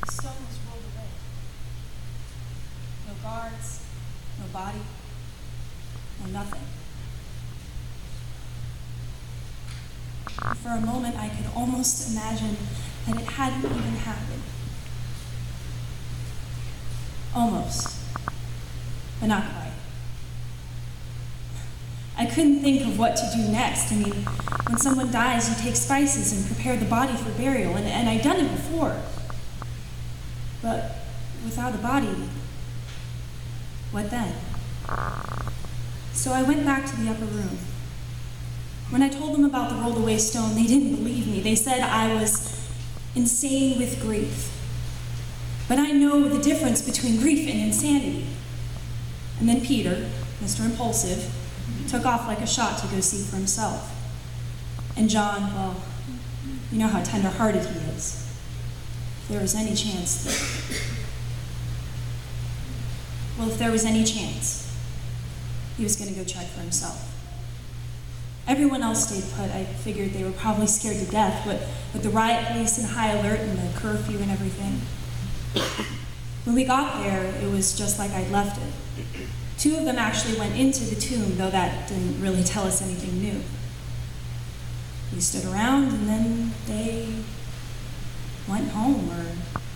The stone was rolled away. No guards, no body, no nothing. For a moment, I could almost imagine that it hadn't even happened. Almost, but not quite. I couldn't think of what to do next. I mean, when someone dies, you take spices and prepare the body for burial, and I'd done it before. But without a body, what then? So I went back to the upper room. When I told them about the rolled away stone, they didn't believe me. They said I was insane with grief. But I know the difference between grief and insanity. And then Peter, Mr. Impulsive, took off like a shot to go see for himself. And John, well, you know how tender-hearted he is. If there was any chance he was going to go check for himself. Everyone else stayed put. I figured they were probably scared to death, with the riot police in high alert and the curfew and everything. When we got there, it was just like I'd left it. 2 of them actually went into the tomb, though that didn't really tell us anything new. We stood around, and then they went home or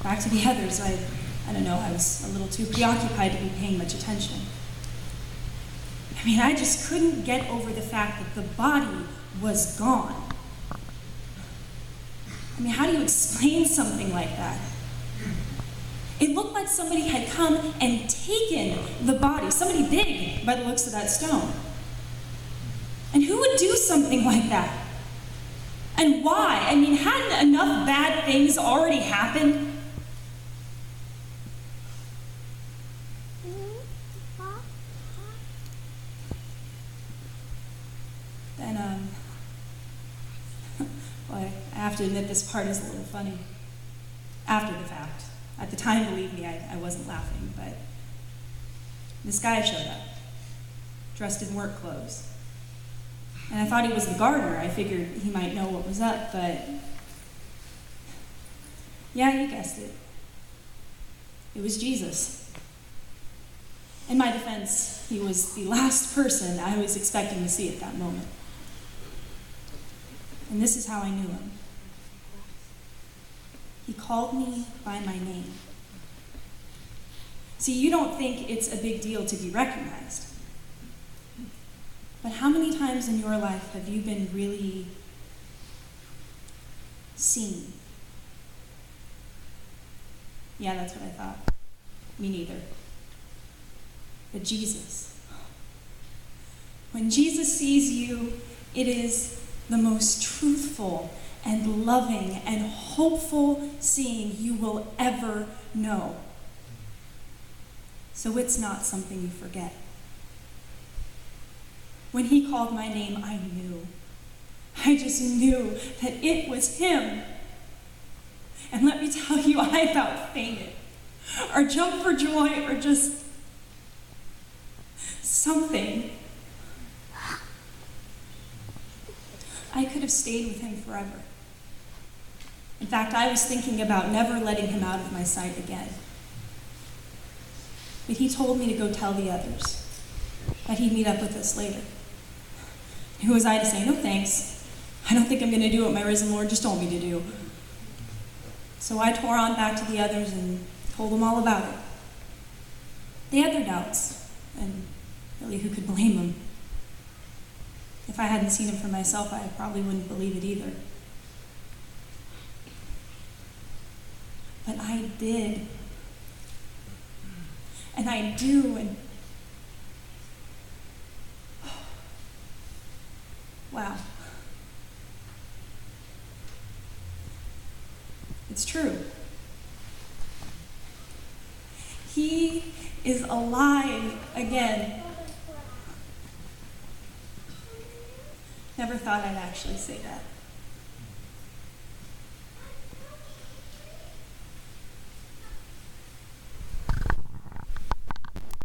back to the others. I don't know, I was a little too preoccupied to be paying much attention. I mean, I just couldn't get over the fact that the body was gone. I mean, how do you explain something like that? It looked like somebody had come and taken the body, somebody big by the looks of that stone. And who would do something like that? And why? I mean, hadn't enough bad things already happened? Then, well, I have to admit this part is a little funny. After the fact. At the time, believe me, I wasn't laughing, but this guy showed up, dressed in work clothes. And I thought he was the gardener. I figured he might know what was up, but yeah, you guessed it. It was Jesus. In my defense, he was the last person I was expecting to see at that moment. And this is how I knew him. He called me by my name. See, you don't think it's a big deal to be recognized. But how many times in your life have you been really seen? Yeah, that's what I thought. Me neither. But Jesus. When Jesus sees you, it is the most truthful and loving and hopeful seeing you will ever know. So it's not something you forget. When he called my name, I knew. I just knew that it was him. And let me tell you, I about fainted, or jumped for joy, or just something. I could have stayed with him forever. In fact, I was thinking about never letting him out of my sight again. But he told me to go tell the others that he'd meet up with us later. Who was I to say, no thanks. I don't think I'm going to do what my risen Lord just told me to do. So I tore on back to the others and told them all about it. They had their doubts, and really, who could blame them? If I hadn't seen him for myself, I probably wouldn't believe it either. But I did. And I do, and wow. It's true. He is alive again. Never thought I'd actually say that.